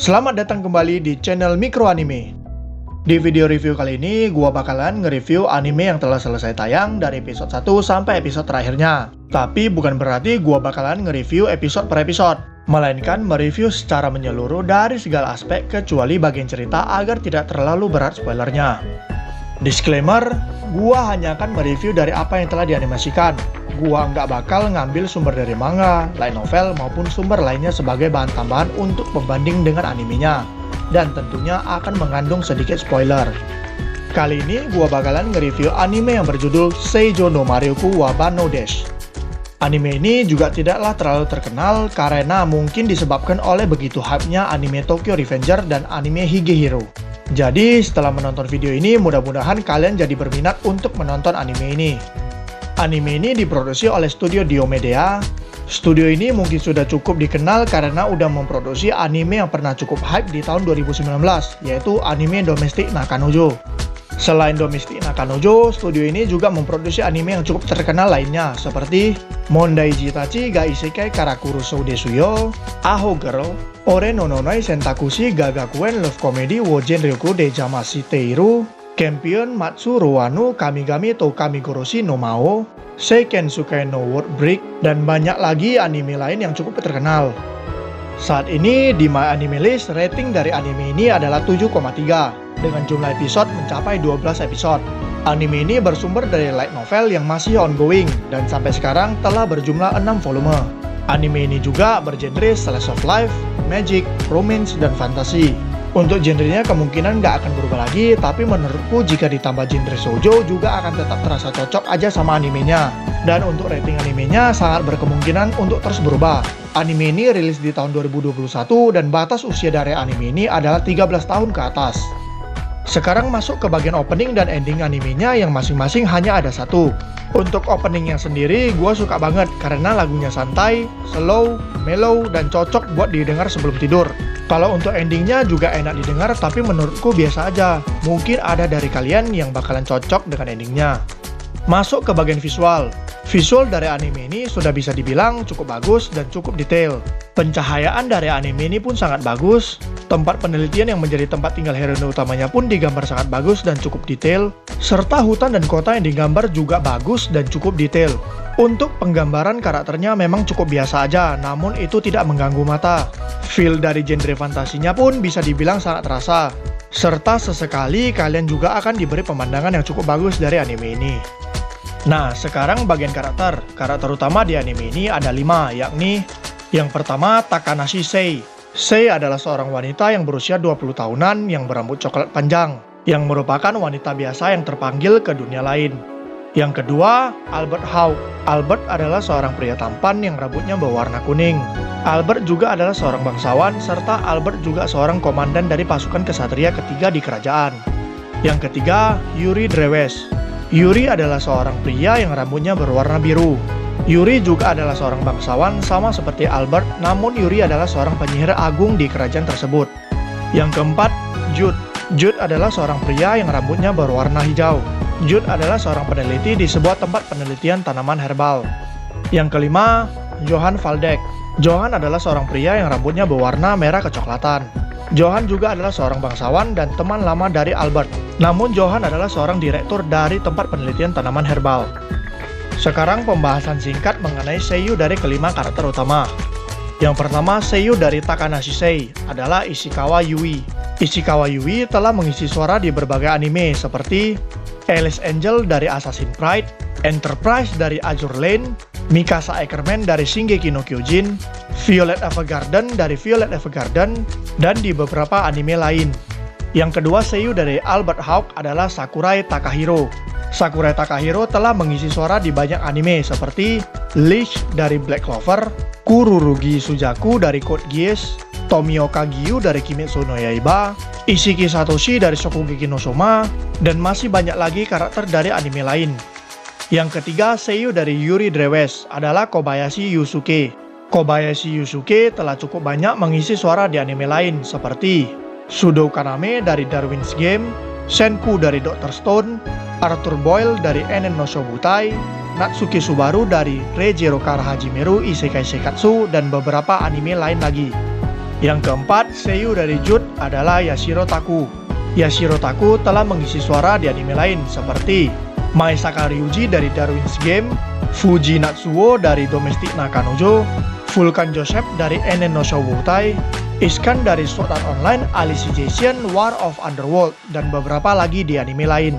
Selamat datang kembali di channel Mikro Anime. Di video review kali ini, gua bakalan nge-review anime yang telah selesai tayang dari episode 1 sampai episode terakhirnya. Tapi bukan berarti gua bakalan nge-review episode per episode, melainkan mereview secara menyeluruh dari segala aspek kecuali bagian cerita agar tidak terlalu berat spoilernya. Disclaimer, gua hanya akan mereview dari apa yang telah dianimasikan. Gua nggak bakal ngambil sumber dari manga, light novel, maupun sumber lainnya sebagai bahan tambahan untuk pembanding dengan animenya. Dan tentunya akan mengandung sedikit spoiler. Kali ini gua bakalan nge-review anime yang berjudul Seijo no Marioku wa Ban no Desu. Anime ini juga tidaklah terlalu terkenal karena mungkin disebabkan oleh begitu hype-nya anime Tokyo Revenger dan anime Higehiro. Jadi setelah menonton video ini, mudah-mudahan kalian jadi berminat untuk menonton anime ini. Anime ini diproduksi oleh studio Diomedea. Studio ini mungkin sudah cukup dikenal karena udah memproduksi anime yang pernah cukup hype di tahun 2019, yaitu anime Domestic Nakanojo. Selain Domestic Nakanojo, studio ini juga memproduksi anime yang cukup terkenal lainnya, seperti Mondai Jitachi ga Isekai Karakuru Sou Desuyo, Aho Girl, Ore no Nonai Sentakushi ga Gakuen Love Comedy wo Genryoku de Jamashiteiru, Champion Matsu Rowano Kamigami to Kamigoroshi no Mao, Seiken Sukai no Word Break, dan banyak lagi anime lain yang cukup terkenal. Saat ini di My Anime List, rating dari anime ini adalah 7,3 dengan jumlah episode mencapai 12 episode. Anime ini bersumber dari light novel yang masih ongoing dan sampai sekarang telah berjumlah 6 volume. Anime ini juga bergenre slice of life, magic, romance, dan fantasi. Untuk genrenya kemungkinan nggak akan berubah lagi, tapi menurutku jika ditambah genre shoujo juga akan tetap terasa cocok aja sama animenya. Dan untuk rating animenya sangat berkemungkinan untuk terus berubah. Anime ini rilis di tahun 2021 dan batas usia dari anime ini adalah 13 tahun ke atas. Sekarang masuk ke bagian opening dan ending animenya yang masing-masing hanya ada satu. Untuk openingnya sendiri, gue suka banget karena lagunya santai, slow, mellow, dan cocok buat didengar sebelum tidur. Kalau untuk endingnya juga enak didengar, tapi menurutku biasa aja. Mungkin ada dari kalian yang bakalan cocok dengan endingnya. Masuk ke bagian visual. Visual dari anime ini sudah bisa dibilang cukup bagus dan cukup detail. Pencahayaan dari anime ini pun sangat bagus. Tempat penelitian yang menjadi tempat tinggal heroine utamanya pun digambar sangat bagus dan cukup detail. Serta hutan dan kota yang digambar juga bagus dan cukup detail. Untuk penggambaran karakternya memang cukup biasa aja, namun itu tidak mengganggu mata. Feel dari genre fantasinya pun bisa dibilang sangat terasa. Serta sesekali kalian juga akan diberi pemandangan yang cukup bagus dari anime ini. Nah, sekarang bagian karakter. Karakter utama di anime ini ada 5, yakni yang pertama Takanashi Sei. Sei adalah seorang wanita yang berusia 20 tahunan yang berambut coklat panjang, yang merupakan wanita biasa yang terpanggil ke dunia lain. Yang kedua, Albert Hauck. Albert adalah seorang pria tampan yang rambutnya berwarna kuning. Albert juga adalah seorang bangsawan, serta Albert juga seorang komandan dari pasukan kesatria ketiga di kerajaan. Yang ketiga, Yuri Drewes. Yuri adalah seorang pria yang rambutnya berwarna biru. Yuri juga adalah seorang bangsawan sama seperti Albert, namun Yuri adalah seorang penyihir agung di kerajaan tersebut. Yang keempat, Jude. Jude adalah seorang pria yang rambutnya berwarna hijau. Jude adalah seorang peneliti di sebuah tempat penelitian tanaman herbal. Yang kelima, Johan Valdek. Johan adalah seorang pria yang rambutnya berwarna merah kecoklatan. Johan juga adalah seorang bangsawan dan teman lama dari Albert. Namun Johan adalah seorang direktur dari tempat penelitian tanaman herbal. Sekarang pembahasan singkat mengenai seiyuu dari kelima karakter utama. Yang pertama, seiyuu dari Takanashi Sei adalah Ishikawa Yui. Ishikawa Yui telah mengisi suara di berbagai anime seperti Alice Angel dari Assassin's Creed, Enterprise dari Azure Lane, Mikasa Ackerman dari Shingeki no Kyojin, Violet Evergarden dari Violet Evergarden, dan di beberapa anime lain. Yang kedua, seiyuu dari Albert Hauck adalah Sakurai Takahiro. Sakurai Takahiro telah mengisi suara di banyak anime seperti Leash dari Black Clover, Kururugi Suzaku dari Code Geass, Tomio Kagiyu dari Kimetsu no Yaiba, Ishiki Satoshi dari Shokugeki no Soma, dan masih banyak lagi karakter dari anime lain. Yang ketiga, seiyuu dari Yuri Drewes adalah Kobayashi Yusuke. Kobayashi Yusuke telah cukup banyak mengisi suara di anime lain seperti Sudo Kaname dari Darwin's Game, Senku dari Dr. Stone, Arthur Boyle dari Enen no Shobutai, Natsuki Subaru dari Reijiro Kara Hajimeru Isekai Seikatsu, dan beberapa anime lain lagi. Yang keempat, seiyuu dari Jude adalah Yashiro Taku. Yashiro Taku telah mengisi suara di anime lain seperti Maesaka Ryuji dari Darwin's Game, Fuji Natsuo dari Domestic Nakanojo, Vulcan Joseph dari Enen no Shoubutai, Iskan dari Sword Art Online Alicization War of Underworld, dan beberapa lagi di anime lain.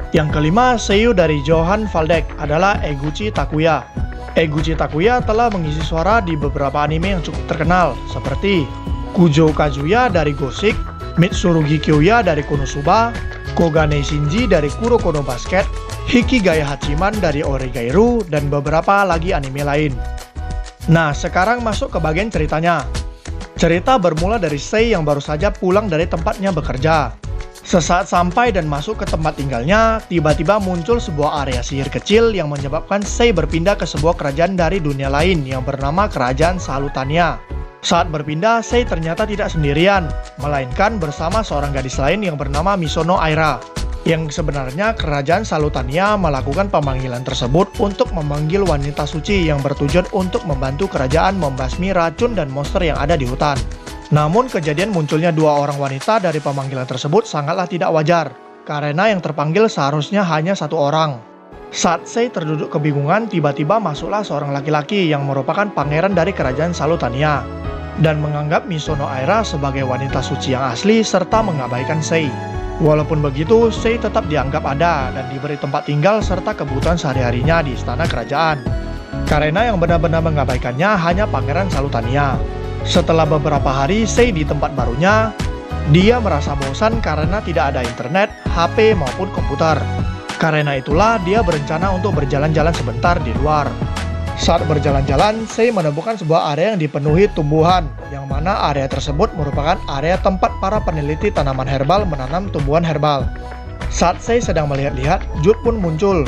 Yang kelima, seiyuu dari Johan Valdek adalah Eguchi Takuya. Eguchi Takuya telah mengisi suara di beberapa anime yang cukup terkenal seperti Kujo Kazuya dari Gothic, Mitsurugi Kyoya dari Konosuba, Kogane Shinji dari Kuroko no Basket, Hikigaya Hachiman dari Oregairu, dan beberapa lagi anime lain. Nah, sekarang masuk ke bagian ceritanya. Cerita bermula dari Sei yang baru saja pulang dari tempatnya bekerja. Sesaat sampai dan masuk ke tempat tinggalnya, tiba-tiba muncul sebuah area sihir kecil yang menyebabkan Sei berpindah ke sebuah kerajaan dari dunia lain yang bernama Kerajaan Salutania. Saat berpindah, Sei ternyata tidak sendirian, melainkan bersama seorang gadis lain yang bernama Misono Aira. Yang sebenarnya Kerajaan Salutania melakukan pemanggilan tersebut untuk memanggil wanita suci yang bertujuan untuk membantu kerajaan membasmi racun dan monster yang ada di hutan. Namun kejadian munculnya dua orang wanita dari pemanggilan tersebut sangatlah tidak wajar, karena yang terpanggil seharusnya hanya satu orang. Saat Sei terduduk kebingungan, tiba-tiba masuklah seorang laki-laki yang merupakan pangeran dari Kerajaan Salutania dan menganggap Misono Aira sebagai wanita suci yang asli serta mengabaikan Sei. Walaupun begitu, Sei tetap dianggap ada dan diberi tempat tinggal serta kebutuhan sehari-harinya di istana kerajaan. Karena yang benar-benar mengabaikannya hanya Pangeran Salutania. Setelah beberapa hari Sei di tempat barunya, dia merasa bosan karena tidak ada internet, HP maupun komputer. Karena itulah dia berencana untuk berjalan-jalan sebentar di luar. Saat berjalan-jalan, Sei menemukan sebuah area yang dipenuhi tumbuhan, yang mana area tersebut merupakan area tempat para peneliti tanaman herbal menanam tumbuhan herbal. Saat Sei sedang melihat-lihat, Jude pun muncul.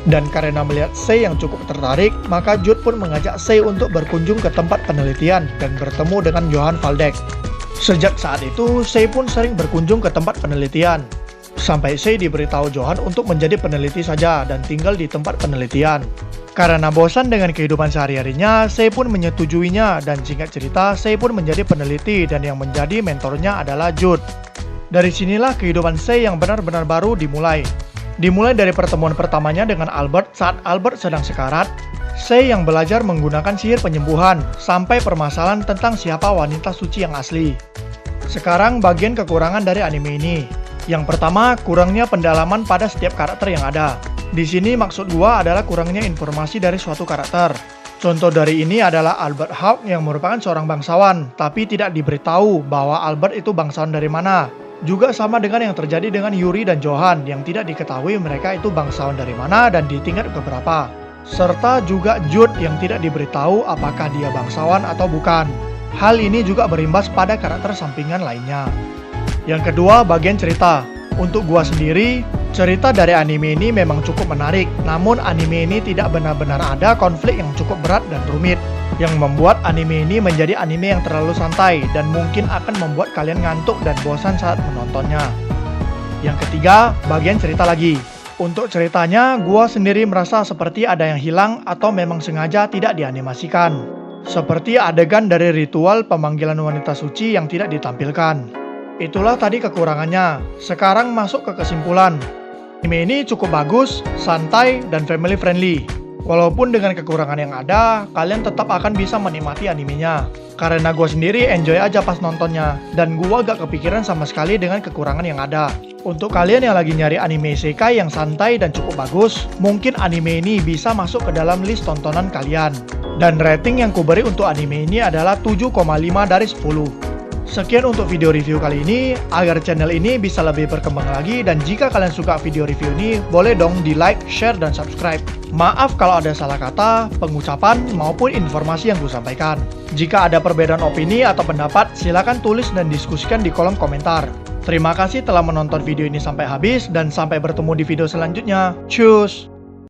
Dan karena melihat Sei yang cukup tertarik, maka Jude pun mengajak Sei untuk berkunjung ke tempat penelitian dan bertemu dengan Johan Valdek. Sejak saat itu, Sei pun sering berkunjung ke tempat penelitian. Sampai Sei diberitahu Johan untuk menjadi peneliti saja dan tinggal di tempat penelitian. Karena bosan dengan kehidupan sehari-harinya, Sei pun menyetujuinya dan singkat cerita, Sei pun menjadi peneliti dan yang menjadi mentornya adalah Jude. Dari sinilah kehidupan Sei yang benar-benar baru dimulai. Dimulai dari pertemuan pertamanya dengan Albert saat Albert sedang sekarat, Sei yang belajar menggunakan sihir penyembuhan, sampai permasalahan tentang siapa wanita suci yang asli. Sekarang bagian kekurangan dari anime ini. Yang pertama, kurangnya pendalaman pada setiap karakter yang ada. Di sini maksud gua adalah kurangnya informasi dari suatu karakter. Contoh dari ini adalah Albert Hawk yang merupakan seorang bangsawan, tapi tidak diberitahu bahwa Albert itu bangsawan dari mana. Juga sama dengan yang terjadi dengan Yuri dan Johan yang tidak diketahui mereka itu bangsawan dari mana dan di tingkat keberapa. Serta juga Jude yang tidak diberitahu apakah dia bangsawan atau bukan. Hal ini juga berimbas pada karakter sampingan lainnya. Yang kedua, bagian cerita. Untuk gua sendiri, cerita dari anime ini memang cukup menarik, namun anime ini tidak benar-benar ada konflik yang cukup berat dan rumit, yang membuat anime ini menjadi anime yang terlalu santai dan mungkin akan membuat kalian ngantuk dan bosan saat menontonnya. Yang ketiga, bagian cerita lagi. Untuk ceritanya, gua sendiri merasa seperti ada yang hilang atau memang sengaja tidak dianimasikan. Seperti adegan dari ritual pemanggilan wanita suci yang tidak ditampilkan. Itulah tadi kekurangannya. Sekarang masuk ke kesimpulan. Anime ini cukup bagus, santai, dan family friendly. Walaupun dengan kekurangan yang ada, kalian tetap akan bisa menikmati animenya. Karena gue sendiri enjoy aja pas nontonnya, dan gue gak kepikiran sama sekali dengan kekurangan yang ada. Untuk kalian yang lagi nyari anime isekai yang santai dan cukup bagus, mungkin anime ini bisa masuk ke dalam list tontonan kalian. Dan rating yang kuberi untuk anime ini adalah 7,5 dari 10. Sekian untuk video review kali ini, agar channel ini bisa lebih berkembang lagi, dan jika kalian suka video review ini, boleh dong di like, share, dan subscribe. Maaf kalau ada salah kata, pengucapan, maupun informasi yang gue sampaikan. Jika ada perbedaan opini atau pendapat, silakan tulis dan diskusikan di kolom komentar. Terima kasih telah menonton video ini sampai habis, dan sampai bertemu di video selanjutnya. Cus!